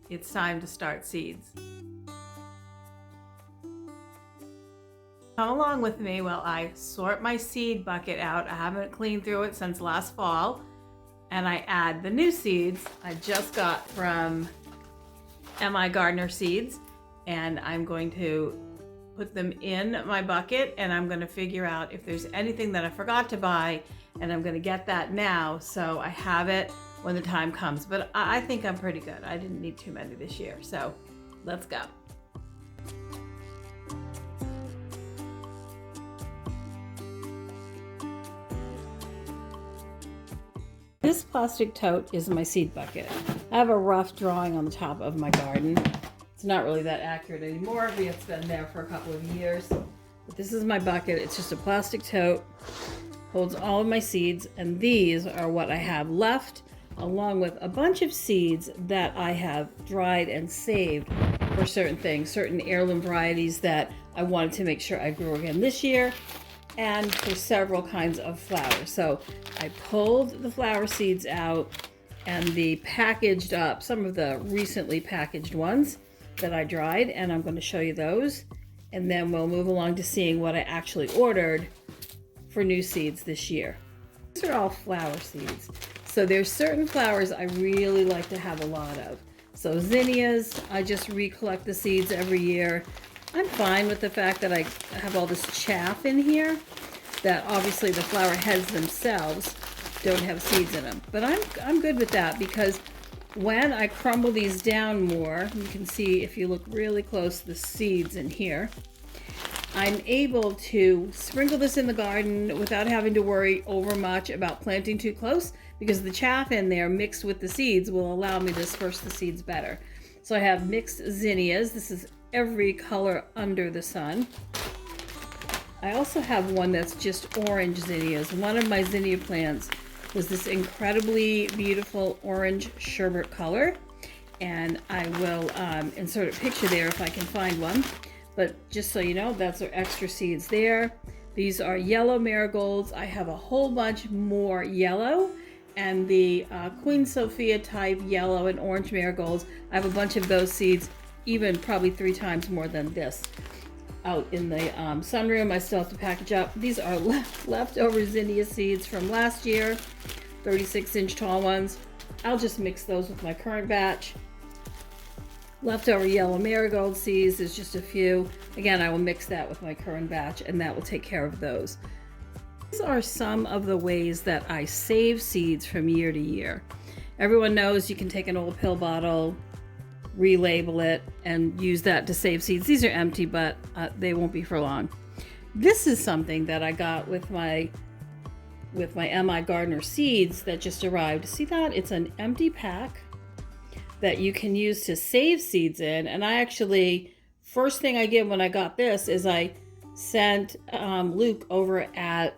it's time to start seeds. Come along with me while I sort my seed bucket out. I haven't cleaned through it since last fall, and I add the new seeds I just got from MI Gardener Seeds, and I'm going to put them in my bucket, and I'm going to figure out if there's anything that I forgot to buy, and I'm going to get that now so I have it when the time comes. But I think I'm pretty good. I didn't need too many this year, so let's go. This plastic tote is my seed bucket. I have a rough drawing on the top of my garden. It's not really that accurate anymore, but it's been there for a couple of years. But this is my bucket. It's just a plastic tote, holds all of my seeds, and these are what I have left, along with a bunch of seeds that I have dried and saved for certain things, certain heirloom varieties that I wanted to make sure I grew again this year, and for several kinds of flowers. So I pulled the flower seeds out and the packaged up, some of the recently packaged ones that I dried, and I'm going to show you those. And then we'll move along to seeing what I actually ordered for new seeds this year. These are all flower seeds. So there's certain flowers I really like to have a lot of. So zinnias, I just recollect the seeds every year. I'm fine with the fact that I have all this chaff in here, that obviously the flower heads themselves don't have seeds in them. But I'm good with that, because when I crumble these down more, you can see if you look really close, the seeds in here, I'm able to sprinkle this in the garden without having to worry over much about planting too close, because the chaff in there mixed with the seeds will allow me to disperse the seeds better. So I have mixed zinnias. This is every color under the sun. I also have one that's just orange zinnias. One of my zinnia plants was this incredibly beautiful orange sherbet color, and I will insert a picture there if I can find one. But just so you know, that's our extra seeds there. These are yellow marigolds. I have a whole bunch more yellow, and the Queen Sophia type yellow and orange marigolds, I have a bunch of those seeds, even probably 3 times more than this, out in the sunroom. I still have to package up. These are leftover zinnia seeds from last year, 36-inch tall ones. I'll just mix those with my current batch. Leftover yellow marigold seeds, there's just a few. Again, I will mix that with my current batch, and that will take care of those. These are some of the ways that I save seeds from year to year. Everyone knows you can take an old pill bottle, relabel it, and use that to save seeds. These are empty, but they won't be for long. This is something that I got with my MI Gardener Seeds that just arrived. See that? It's an empty pack that you can use to save seeds in. And I actually, first thing I did when I got this is I sent Luke over at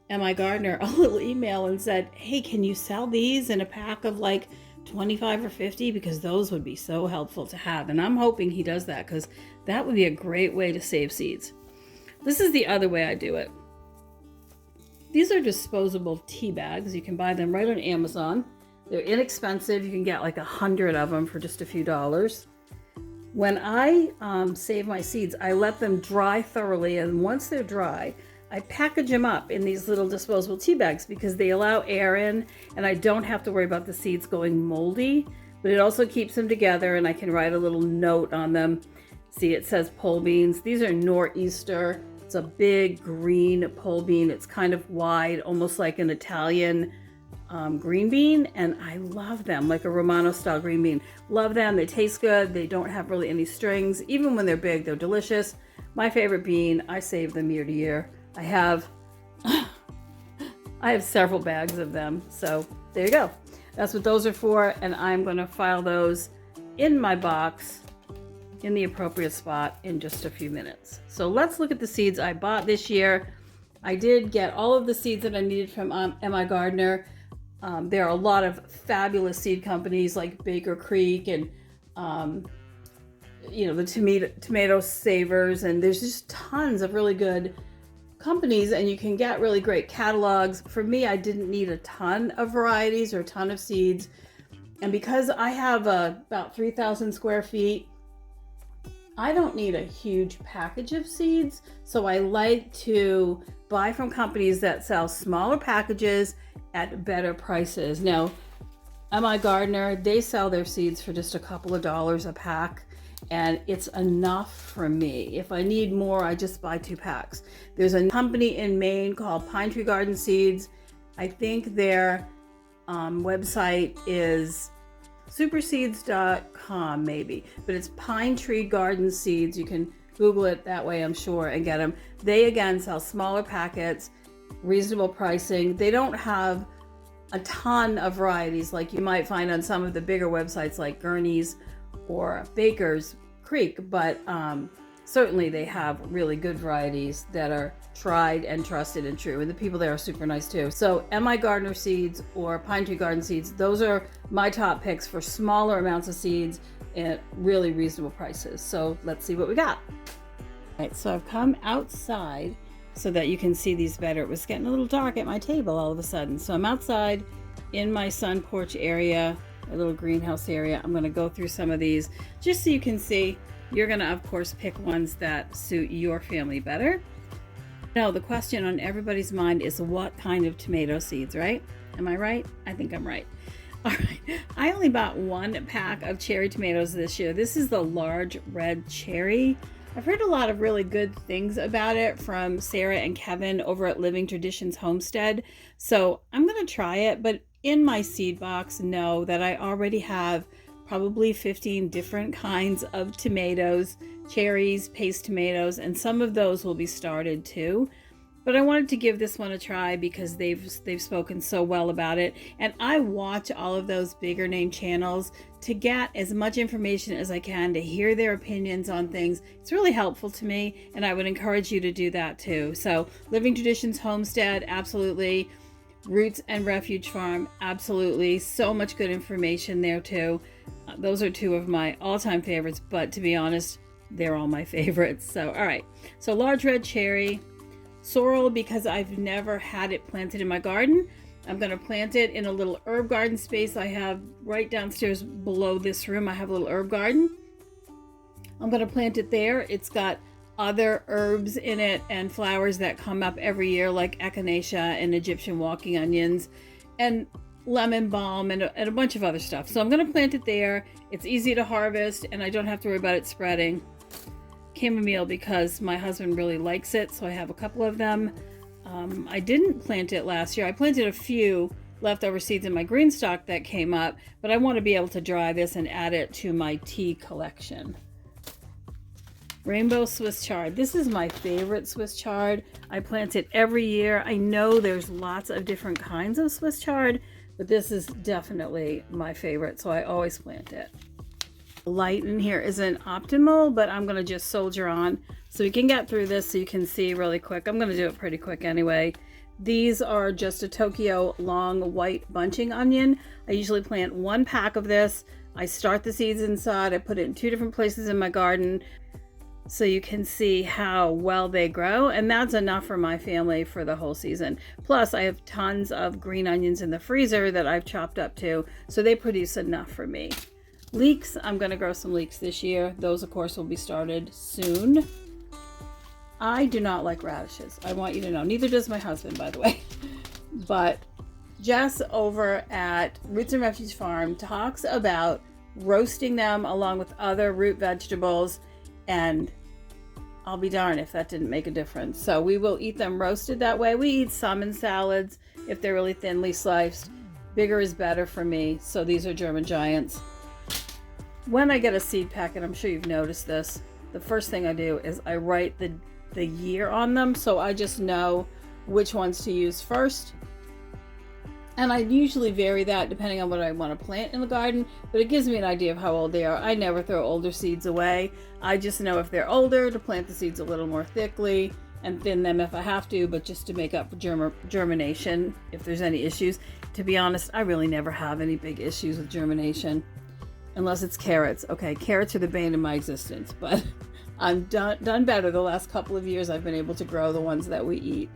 MI Gardener a little email and said, hey, can you sell these in a pack of like 25 or 50, because those would be so helpful to have. And I'm hoping he does that, because that would be a great way to save seeds. This is the other way I do it. These are disposable tea bags. You can buy them right on Amazon. They're inexpensive. You can get like 100 of them for just a few dollars. When I save my seeds, I let them dry thoroughly, and once they're dry, I package them up in these little disposable tea bags, because they allow air in, and I don't have to worry about the seeds going moldy, but it also keeps them together, and I can write a little note on them. See, it says pole beans. These are nor'easter. It's a big green pole bean. It's kind of wide, almost like an Italian green bean, and I love them, like a Romano style green bean. Love them. They taste good. They don't have really any strings. Even when they're big, they're delicious. My favorite bean. I save them year to year. I have several bags of them. So there you go. That's what those are for. And I'm going to file those in my box in the appropriate spot in just a few minutes. So let's look at the seeds I bought this year. I did get all of the seeds that I needed from MI Gardener. There are a lot of fabulous seed companies like Baker Creek and the tomato savers, and there's just tons of really good companies, and you can get really great catalogs. For me, I didn't need a ton of varieties or a ton of seeds. And because I have about 3,000 square feet, I don't need a huge package of seeds. So I like to buy from companies that sell smaller packages at better prices. Now, at my gardener, they sell their seeds for just a couple of dollars a pack, and it's enough for me. If I need more, I just buy 2 packs. There's a company in Maine called Pine Tree Garden Seeds. I think their website is superseeds.com maybe, but it's Pine Tree Garden Seeds. You can Google it that way, I'm sure, and get them. They again sell smaller packets, reasonable pricing. They don't have a ton of varieties like you might find on some of the bigger websites like Gurney's or Baker's Creek, but certainly they have really good varieties that are tried and trusted and true, and the people there are super nice too. So MI Gardener Seeds or Pine Tree Garden Seeds, those are my top picks for smaller amounts of seeds at really reasonable prices. So let's see what we got. All right, so I've come outside so that you can see these better. It was getting a little dark at my table all of a sudden. So I'm outside in my sun porch area, a little greenhouse area. I'm going to go through some of these just so you can see. You're going to, of course, pick ones that suit your family better. Now, the question on everybody's mind is what kind of tomato seeds, right? Am I right? I think I'm right. All right. I only bought 1 pack of cherry tomatoes this year. This is the large red cherry. I've heard a lot of really good things about it from Sarah and Kevin over at Living Traditions Homestead. So I'm going to try it, but in my seed box, know that I already have probably 15 different kinds of tomatoes, cherries, paste tomatoes, and some of those will be started too. But I wanted to give this one a try because they've spoken so well about it. And I watch all of those bigger name channels to get as much information as I can, to hear their opinions on things. It's really helpful to me, and I would encourage you to do that too. So Living Traditions Homestead, absolutely. Roots and Refuge Farm, absolutely. So much good information there too. Those are 2 of my all-time favorites, but to be honest, they're all my favorites. So, all right. So large red cherry, sorrel, because I've never had it planted in my garden. I'm going to plant it in a little herb garden space I have right downstairs below this room. I have a little herb garden. I'm going to plant it there. It's got other herbs in it and flowers that come up every year, like echinacea and Egyptian walking onions and lemon balm and a bunch of other stuff. So I'm going to plant it there. It's easy to harvest and I don't have to worry about it spreading. Chamomile, because my husband really likes it, so I have a couple of them. I didn't plant it last year. I planted a few leftover seeds in my green stock that came up, but I want to be able to dry this and add it to my tea collection. Rainbow Swiss chard. This is my favorite Swiss chard. I plant it every year. I know there's lots of different kinds of Swiss chard, but this is definitely my favorite, so I always plant it. Light in here isn't optimal, but I'm going to just soldier on so we can get through this so you can see really quick. I'm going to do it pretty quick anyway. These are just a Tokyo long white bunching onion. I usually plant 1 pack of this. I start the seeds inside. I put it in 2 different places in my garden so you can see how well they grow, and that's enough for my family for the whole season. Plus I have tons of green onions in the freezer that I've chopped up too, so they produce enough for me. Leeks, I'm going to grow some leeks this year. Those of course will be started soon. I do not like radishes. I want you to know. Neither does my husband, by the way. But Jess over at Roots and Refuge Farm talks about roasting them along with other root vegetables, and I'll be darned if that didn't make a difference. So we will eat them roasted that way. We eat some in salads if they're really thinly sliced. Bigger is better for me. So these are German Giants. When I get a seed packet, I'm sure you've noticed this, the first thing I do is I write the year on them, so I just know which ones to use first. And I usually vary that depending on what I want to plant in the garden, but it gives me an idea of how old they are. I never throw older seeds away. I just know if they're older to plant the seeds a little more thickly and thin them if I have to, but just to make up for germination if there's any issues. To be honest, I really never have any big issues with germination. Unless it's carrots. Okay, carrots are the bane of my existence, but I'm done better the last couple of years. I've been able to grow the ones that we eat.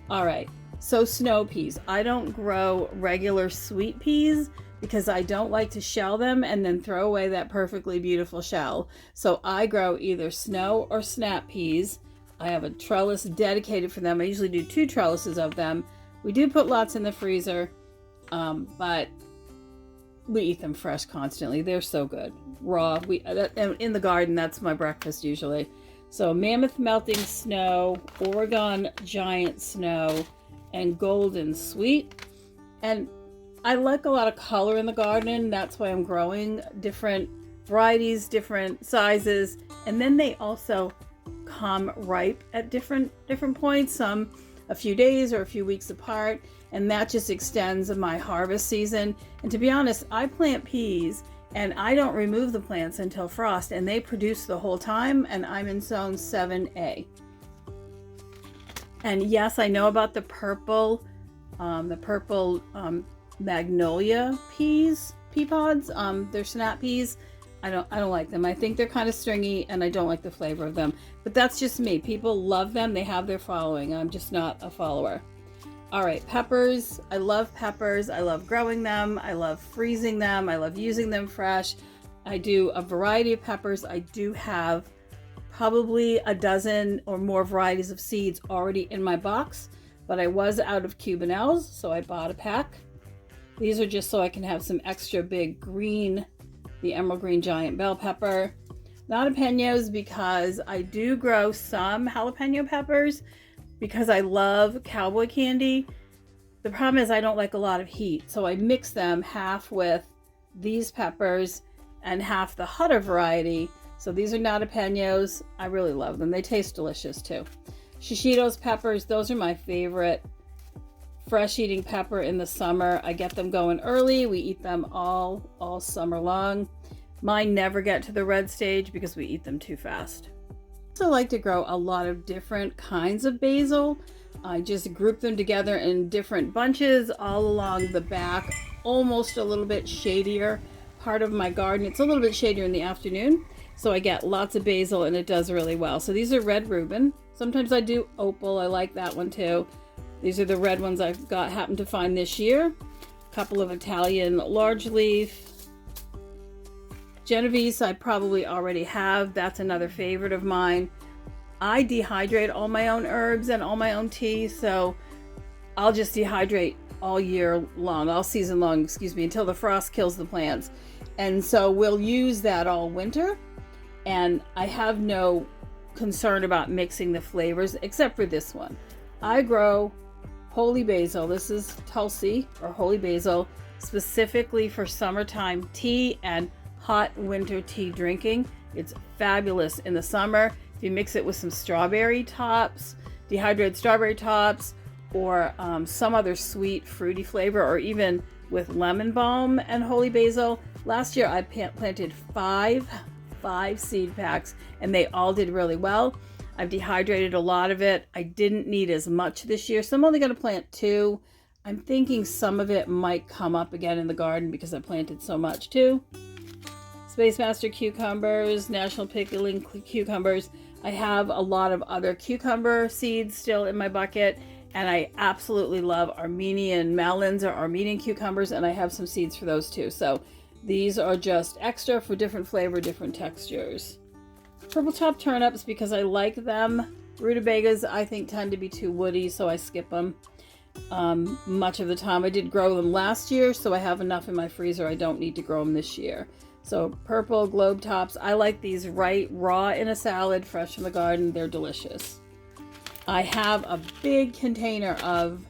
All right, So snow peas. I don't grow regular sweet peas because I don't like to shell them and then throw away that perfectly beautiful shell. So I grow either snow or snap peas. I have a trellis dedicated for them. I usually do 2 trellises of them. We do put lots in the freezer, but we eat them fresh constantly. They're so good. Raw. In the garden, that's my breakfast usually. So Mammoth Melting Snow, Oregon Giant Snow, and Golden Sweet. And I like a lot of color in the garden. That's why I'm growing different varieties, different sizes. And then they also come ripe at different points, some a few days or a few weeks apart. And that just extends my harvest season. And to be honest, I plant peas and I don't remove the plants until frost, and they produce the whole time, and I'm in zone 7A. And yes, I know about the purple magnolia pea pods. They're snap peas. I don't like them. I think they're kind of stringy and I don't like the flavor of them. But that's just me. People love them. They have their following. I'm just not a follower. All right, peppers. I love peppers. I love growing them. I love freezing them. I love using them fresh. I do a variety of peppers. I do have probably a dozen or more varieties of seeds already in my box, but I was out of Cubanelles, so I bought a pack. These are just so I can have some extra big green, the emerald green giant bell pepper. Jalapenos, because I do grow some jalapeno peppers because I love cowboy candy. The problem is I don't like a lot of heat, so I mix them half with these peppers and half the Hutter variety. So these are jalapenos. I really love them. They taste delicious too. Shishitos peppers, those are my favorite fresh eating pepper in the summer. I get them going early. We eat them all summer long. Mine never get to the red stage because we eat them too fast. I also like to grow a lot of different kinds of basil. I just group them together in different bunches all along the back, almost a little bit shadier part of my garden. It's a little bit shadier in the afternoon, so I get lots of basil and it does really well. So these are red Reuben. Sometimes I do opal. I like that one too. These are the red ones I've happened to find this year. A couple of Italian large leaf. Genovese I probably already have. That's another favorite of mine. I dehydrate all my own herbs and all my own tea, so I'll just dehydrate all year long, all season long, until the frost kills the plants. And so we'll use that all winter, and I have no concern about mixing the flavors except for this one. I grow holy basil. This is Tulsi or holy basil, specifically for summertime tea and hot winter tea drinking. It's fabulous in the summer. If you mix it with some strawberry tops, dehydrated strawberry tops, or some other sweet fruity flavor, or even with lemon balm and holy basil. Last year I planted five seed packs and they all did really well. I've dehydrated a lot of it. I didn't need as much this year, so I'm only going to plant 2. I'm thinking some of it might come up again in the garden because I planted so much too. Space Master cucumbers, National Pickling cucumbers. I have a lot of other cucumber seeds still in my bucket, and I absolutely love Armenian melons or Armenian cucumbers, and I have some seeds for those too. So these are just extra for different flavor, different textures. Purple top turnips, because I like them. Rutabagas I think tend to be too woody, so I skip them much of the time. I did grow them last year, so I have enough in my freezer. I don't need to grow them this year. So purple globe tops, I like these raw in a salad, fresh from the garden. They're delicious. I have a big container of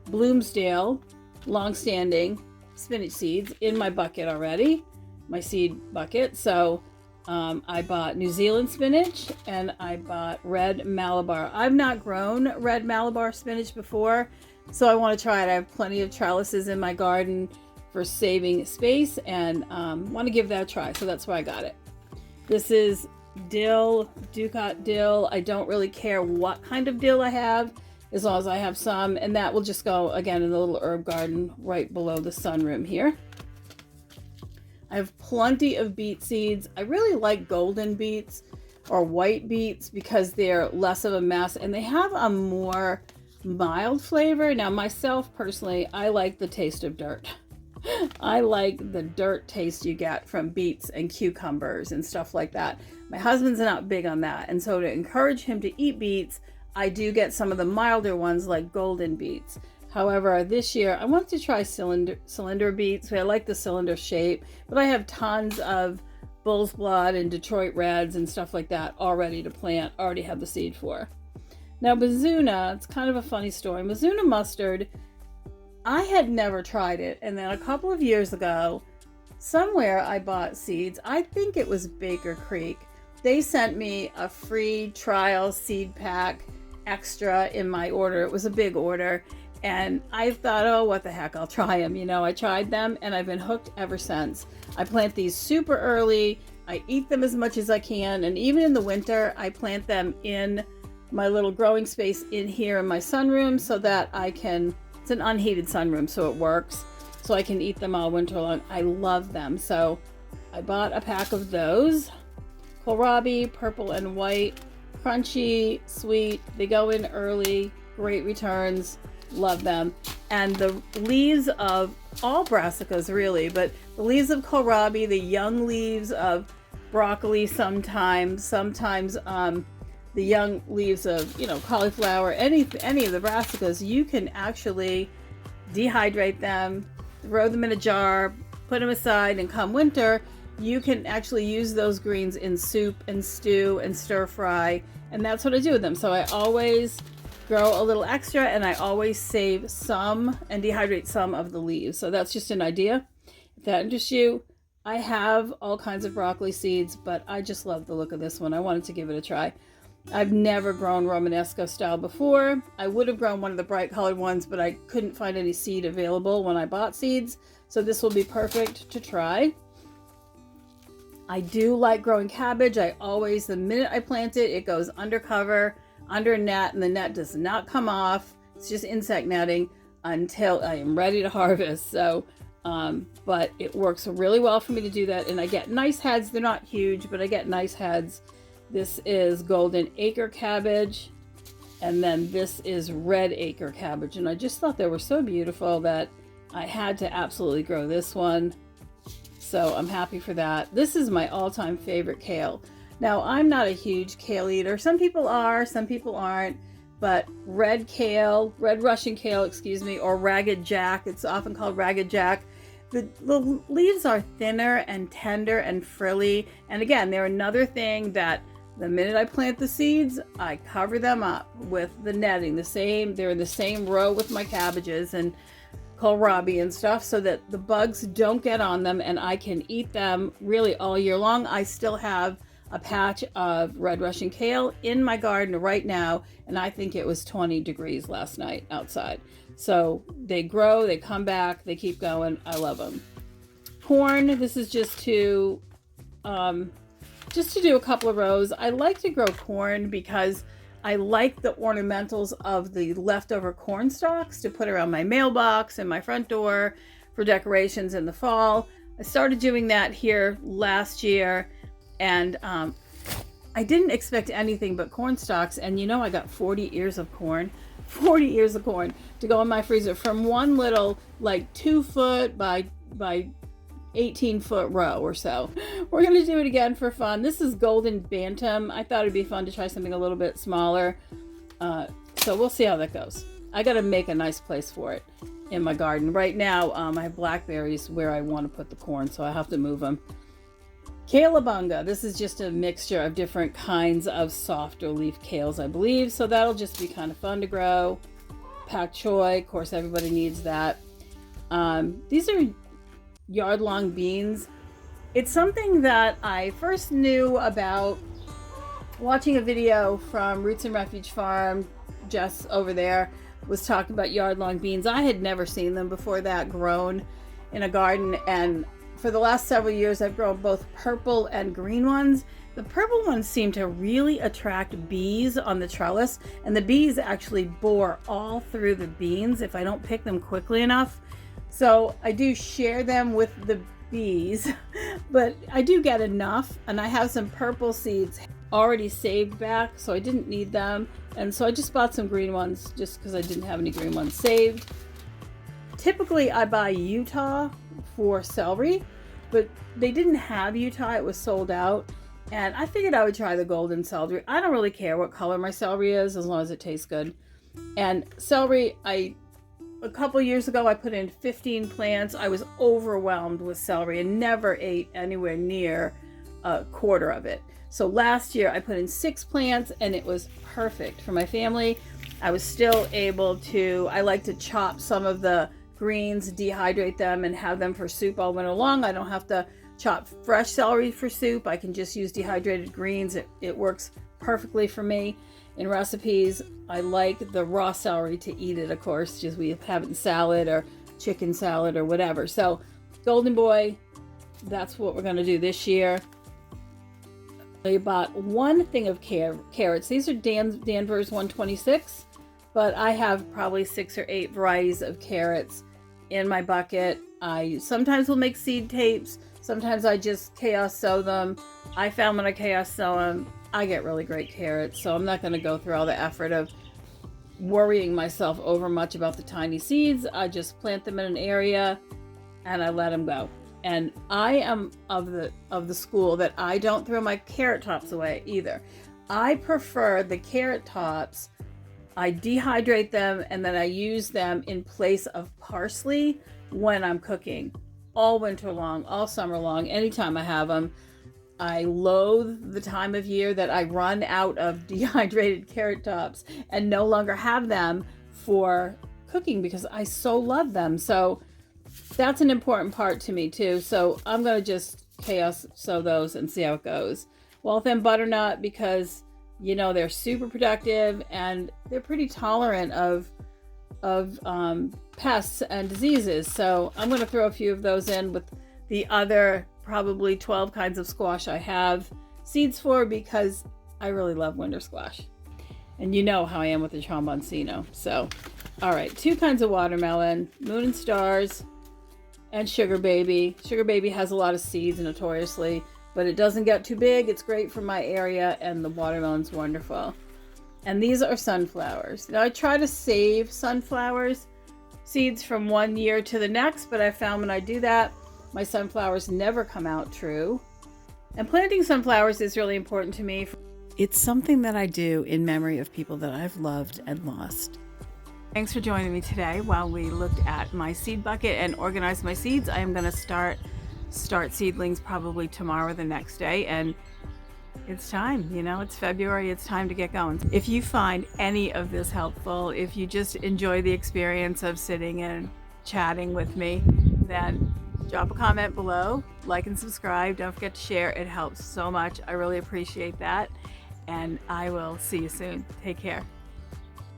Bloomsdale long-standing spinach seeds in my bucket already, my seed bucket. So I bought New Zealand spinach and I bought red Malabar. I've not grown red Malabar spinach before, so I want to try it. I have plenty of trellises in my garden for saving space, and want to give that a try, so that's why I got it. This is dill, Ducat dill. I don't really care what kind of dill I have, as long as I have some, and that will just go again in the little herb garden right below the sunroom here. I have plenty of beet seeds. I really like golden beets. or white beets because they're less of a mess and they have a more mild flavor. Now myself personally, I like the taste of dirt. I like the dirt taste you get from beets and cucumbers and stuff like that. My husband's not big on that, and so to encourage him to eat beets, I do get some of the milder ones like golden beets. However, this year I wanted to try cylinder beets. I like the cylinder shape, but I have tons of bull's blood and Detroit reds and stuff like that all ready to plant, already have the seed for. Now Mizuna, it's kind of a funny story. Mizuna mustard, I had never tried it, and then a couple of years ago, somewhere I bought seeds. I think it was Baker Creek. They sent me a free trial seed pack extra in my order. It was a big order, and I thought, oh, what the heck, I'll try them. You know, I tried them, and I've been hooked ever since. I plant these super early. I eat them as much as I can, and even in the winter, I plant them in my little growing space in here in my sunroom so that I can, it's an unheated sunroom, so it works. So I can eat them all winter long. I love them. So I bought a pack of those. Kohlrabi, purple and white, crunchy, sweet. They go in early, great returns, love them. And the leaves of all brassicas really, but the leaves of kohlrabi, the young leaves of broccoli sometimes the young leaves of, you know, cauliflower, any of the brassicas, you can actually dehydrate them, throw them in a jar, put them aside, and come winter, you can actually use those greens in soup and stew and stir fry, and that's what I do with them. So I always grow a little extra, and I always save some and dehydrate some of the leaves. So that's just an idea. If that interests you, I have all kinds of broccoli seeds, but I just love the look of this one. I wanted to give it a try. I've never grown Romanesco style before. I would have grown one of the bright colored ones, but I couldn't find any seed available when I bought seeds. So this will be perfect to try. I do like growing cabbage. I always, the minute I plant it, it goes under cover, under a net, and the net does not come off. It's just insect netting until I am ready to harvest. So, but it works really well for me to do that. And I get nice heads. They're not huge, but I get nice heads. This is golden acre cabbage, and then this is red acre cabbage. And I just thought they were so beautiful that I had to absolutely grow this one. So I'm happy for that. This is my all-time favorite kale. Now, I'm not a huge kale eater. Some people are, some people aren't, but red Russian kale, excuse me, or ragged jack, it's often called ragged jack. The leaves are thinner and tender and frilly. And again, they're another thing that the minute I plant the seeds, I cover them up with the netting. They're in the same row with my cabbages and kohlrabi and stuff, so that the bugs don't get on them and I can eat them really all year long. I still have a patch of red Russian kale in my garden right now, and I think it was 20 degrees last night outside. So they grow, they come back, they keep going. I love them. Corn, this is just to do a couple of rows. I like to grow corn because I like the ornamentals of the leftover corn stalks to put around my mailbox and my front door for decorations in the fall. I started doing that here last year, and I didn't expect anything but corn stalks, and you know, I got 40 ears of corn to go in my freezer from one little like 2-foot by 18-foot row or so. We're going to do it again for fun. This is golden bantam. I thought it'd be fun to try something a little bit smaller. So we'll see how that goes. I got to make a nice place for it in my garden. Right now, I have blackberries where I want to put the corn, so I have to move them. Calabunga. This is just a mixture of different kinds of softer leaf kales, I believe. So that'll just be kind of fun to grow. Pak choy, of course, everybody needs that. These are yard-long beans. It's something that I first knew about watching a video from Roots and Refuge Farm. Jess over there was talking about yard-long beans. I had never seen them before that grown in a garden, and for the last several years I've grown both purple and green ones. The purple ones seem to really attract bees on the trellis, and the bees actually bore all through the beans if I don't pick them quickly enough. So I do share them with the bees, but I do get enough, and I have some purple seeds already saved back, so I didn't need them. And so I just bought some green ones just because I didn't have any green ones saved. Typically I buy Utah for celery, but they didn't have Utah, it was sold out. And I figured I would try the golden celery. I don't really care what color my celery is as long as it tastes good. And celery, a couple years ago I put in 15 plants. I was overwhelmed with celery and never ate anywhere near a quarter of it. So last year I put in 6 plants and it was perfect for my family. I was still able to, I like to chop some of the greens, dehydrate them, and have them for soup all winter long. I don't have to chop fresh celery for soup. I can just use dehydrated greens. It works perfectly for me. In recipes, I like the raw celery to eat it, of course, just we have it in salad or chicken salad or whatever. So Golden Boy, that's what we're going to do this year. I bought 1 thing of carrots. These are Danvers 126, but I have probably 6 or 8 varieties of carrots in my bucket. I sometimes will make seed tapes. Sometimes I just chaos sow them. I found when I chaos sow them, I get really great carrots. So I'm not going to go through all the effort of worrying myself over much about the tiny seeds. I just plant them in an area and I let them go. And I am of the school that I don't throw my carrot tops away either. I prefer the carrot tops. I dehydrate them and then I use them in place of parsley when I'm cooking all winter long, all summer long, anytime I have them. I loathe the time of year that I run out of dehydrated carrot tops and no longer have them for cooking because I so love them. So that's an important part to me too. So I'm going to just chaos sow those and see how it goes. Well, then butternut, because you know they're super productive and they're pretty tolerant of pests and diseases. So I'm going to throw a few of those in with the other probably 12 kinds of squash I have seeds for, because I really love winter squash. And you know how I am with the tromboncino. So, all right, 2 kinds of watermelon, Moon and Stars, and Sugar Baby. Sugar Baby has a lot of seeds notoriously, but it doesn't get too big. It's great for my area, and the watermelon's wonderful. And these are sunflowers. Now I try to save sunflowers seeds from one year to the next, but I found when I do that, my sunflowers never come out true. And planting sunflowers is really important to me. It's something that I do in memory of people that I've loved and lost. Thanks for joining me today while we looked at my seed bucket and organized my seeds. I am going to start seedlings probably tomorrow or the next day, and it's time, you know, it's February, it's time to get going. If you find any of this helpful, if you just enjoy the experience of sitting and chatting with me, then drop a comment below, like and subscribe. Don't forget to share. It helps so much. I really appreciate that. And I will see you soon. Take care.